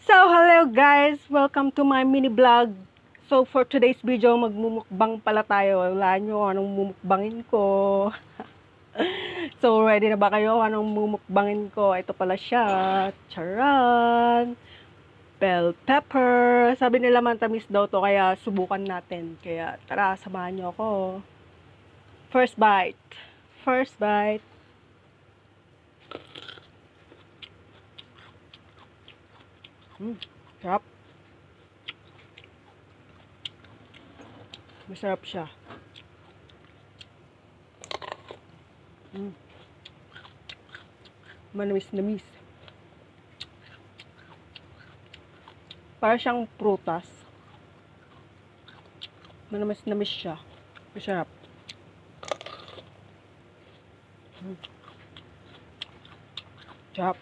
So, hello guys! Welcome to my mini vlog. So, for today's video, magmumukbang pala tayo. Wala nyo anong mumukbangin ko. So, ready na ba kayo? Anong mumukbangin ko? Ito pala siya. Charan! Bell pepper. Sabi nila mantamis daw to, kaya subukan natin. Kaya, tara, samahan nyo ako. First bite. First bite. Sarap. Masarap siya. Manamis-namis. Para siyang prutas. Manamis-namis siya. Masarap. Sarap.